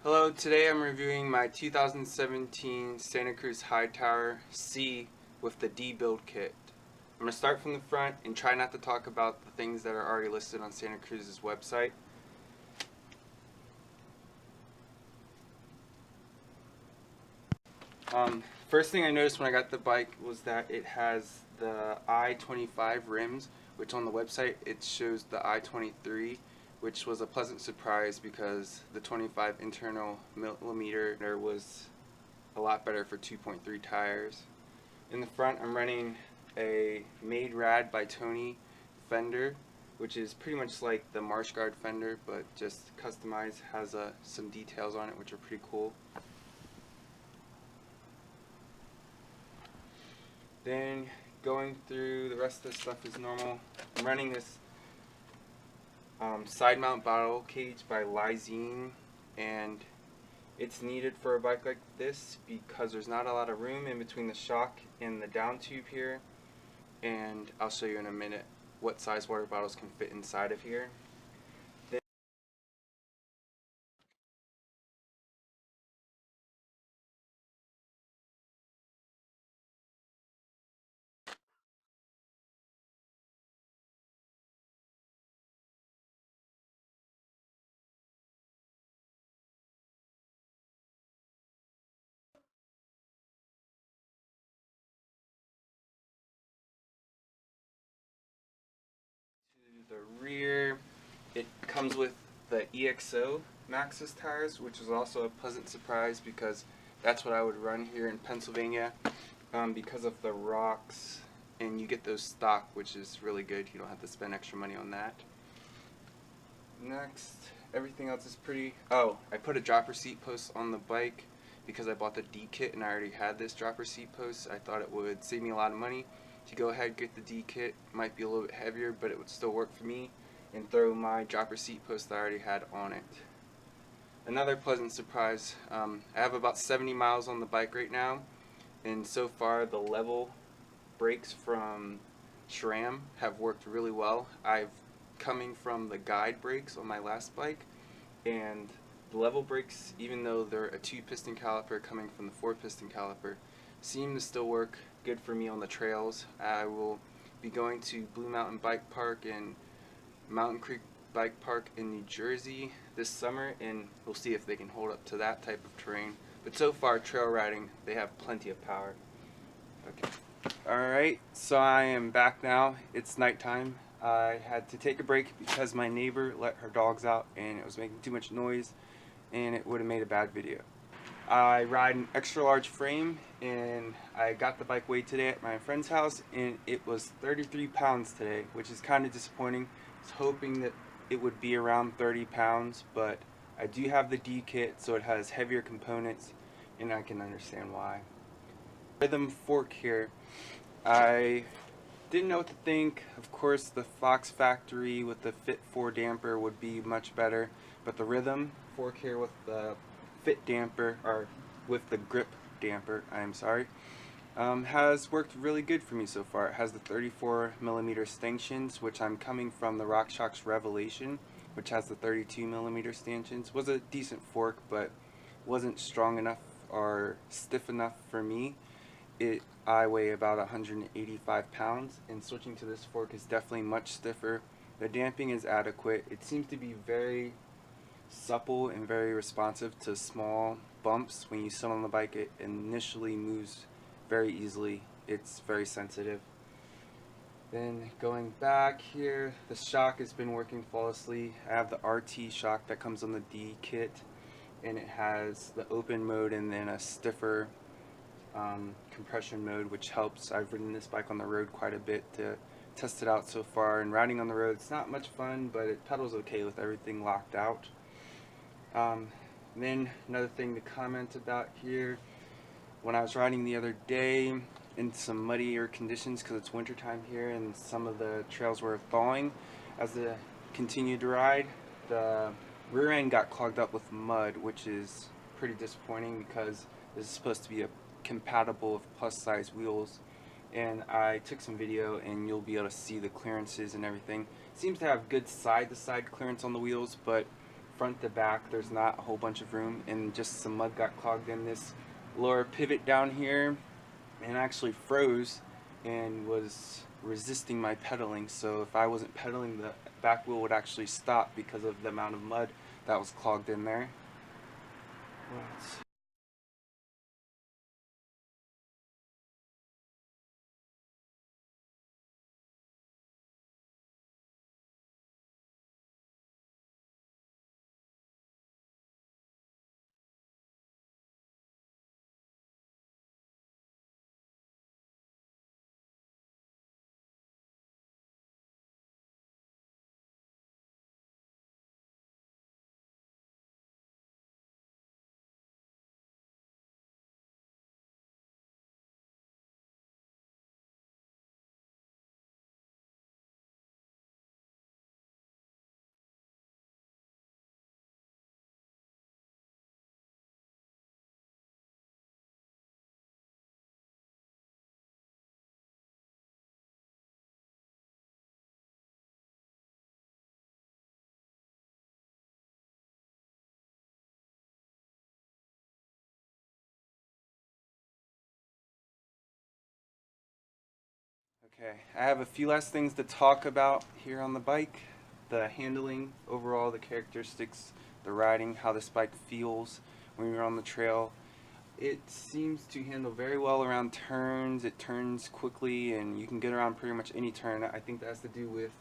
Hello, today I'm reviewing my 2017 Santa Cruz Hightower C with the D build kit. I'm going to start from the front and try not to talk about the things that are already listed on Santa Cruz's website. First thing I noticed when I got the bike was that it has the I-25 rims, which on the website it shows the I-23, which was a pleasant surprise because the 25 internal millimeter there was a lot better for 2.3 tires. In the front I'm running a Made Rad by Tony fender, which is pretty much like the Marsh Guard fender but just customized, has some details on it which are pretty cool. Then going through the rest of the stuff is normal. I'm running this side mount bottle cage by Lysine, and it's needed for a bike like this because there's not a lot of room in between the shock and the down tube here, and I'll show you in a minute what size water bottles can fit inside of here. To the rear, it comes with the EXO Maxxis tires, which is also a pleasant surprise because that's what I would run here in Pennsylvania because of the rocks, and you get those stock, which is really good. You don't have to spend extra money on that. Next, everything else is pretty... Oh, I put a dropper seat post on the bike because I bought the D kit and I already had this dropper seat post. I thought it would save me a lot of money to go ahead and get the D kit. Might be a little bit heavier, but it would still work for me, and throw my dropper seat post that I already had on it. Another pleasant surprise, I have about 70 miles on the bike right now, and so far the level brakes from SRAM have worked really well. I've coming from the guide brakes on my last bike, and the level brakes, even though they're a 2-piston caliper coming from the 4-piston caliper, seem to still work good for me on the trails. I will be going to Blue Mountain Bike Park and Mountain Creek Bike Park in New Jersey this summer, and we'll see if they can hold up to that type of terrain. But so far, trail riding, they have plenty of power. Okay. Alright, so I am back now. It's nighttime. I had to take a break because my neighbor let her dogs out and it was making too much noise and it would have made a bad video. I ride an extra large frame, and I got the bike weighed today at my friend's house and it was 33 pounds today, which is kind of disappointing. I was hoping that it would be around 30 pounds, but I do have the D kit, so it has heavier components and I can understand why. Rhythm fork here, I didn't know what to think. Of course the Fox Factory with the Fit 4 damper would be much better, but the Rhythm fork here with the Fit damper, or with the grip damper, has worked really good for me so far. It has the 34mm stanchions, which I'm coming from the RockShox Revelation, which has the 32mm stanchions. Was a decent fork, but wasn't strong enough or stiff enough for me. I weigh about 185 pounds, and switching to this fork is definitely much stiffer. The damping is adequate. It seems to be very supple and very responsive to small bumps. When you sit on the bike, it initially moves very easily. It's very sensitive. Then going back here, the shock has been working flawlessly. I have the RT shock that comes on the D kit, and it has the open mode and then a stiffer compression mode, which helps. I've ridden this bike on the road quite a bit to test it out so far, and riding on the road, it's not much fun, but it pedals okay with everything locked out. Then another thing to comment about here, when I was riding the other day in some muddier conditions because it's wintertime here and some of the trails were thawing, as I continued to ride, the rear end got clogged up with mud, which is pretty disappointing because this is supposed to be compatible with plus size wheels, and I took some video and you'll be able to see the clearances and everything. It seems to have good side to side clearance on the wheels, but front to back there's not a whole bunch of room, and just some mud got clogged in this lower pivot down here and actually froze and was resisting my pedaling. So if I wasn't pedaling, the back wheel would actually stop because of the amount of mud that was clogged in there. Okay, I have a few last things to talk about here on the bike. The handling, overall, the characteristics, the riding, how this bike feels when you're on the trail. It seems to handle very well around turns. It turns quickly and you can get around pretty much any turn. I think that has to do with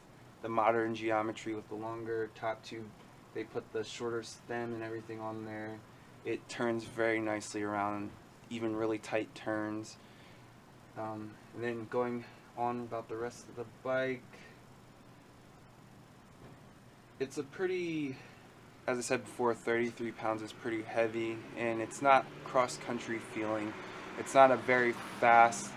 the modern geometry with the longer top tube. They put the shorter stem and everything on there. It turns very nicely around even really tight turns. And then going on about the rest of the bike, it's a pretty, as I said before, 33 pounds is pretty heavy, and it's not cross-country feeling. It's not a very fast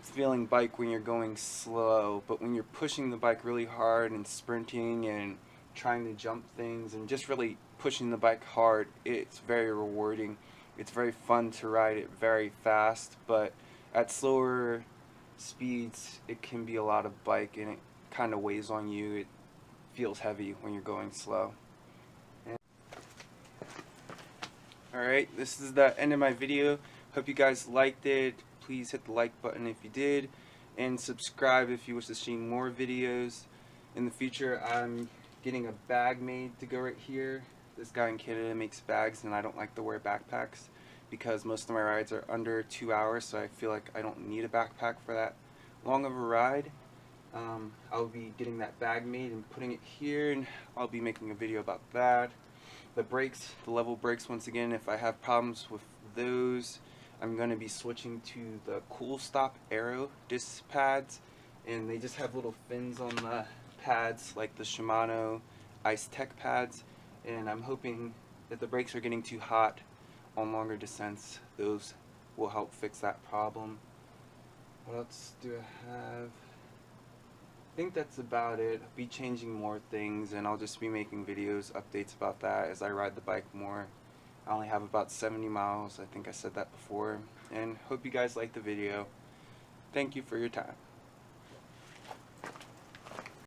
feeling bike when you're going slow, but when you're pushing the bike really hard and sprinting and trying to jump things and just really pushing the bike hard, it's very rewarding. It's very fun to ride it very fast, but at slower speeds it can be a lot of bike and it kind of weighs on you. It feels heavy when you're going slow. Alright, this is the end of my video. Hope you guys liked it. Please hit the like button if you did, and subscribe if you wish to see more videos. In the future, I'm getting a bag made to go right here. This guy in Canada makes bags, and I don't like to wear backpacks because most of my rides are under 2 hours, so I feel like I don't need a backpack for that long of a ride. I'll be getting that bag made and putting it here, and I'll be making a video about that. The brakes, the level brakes, once again, if I have problems with those, I'm going to be switching to the Cool Stop Aero disc pads, and they just have little fins on the pads like the Shimano Ice Tech pads, and I'm hoping that the brakes are getting too hot on longer descents. Those will help fix that problem. What else do I have? I think that's about it. I'll be changing more things, and I'll just be making videos, updates about that as I ride the bike more. I only have about 70 miles, I think I said that before, and hope you guys liked the video. Thank you for your time.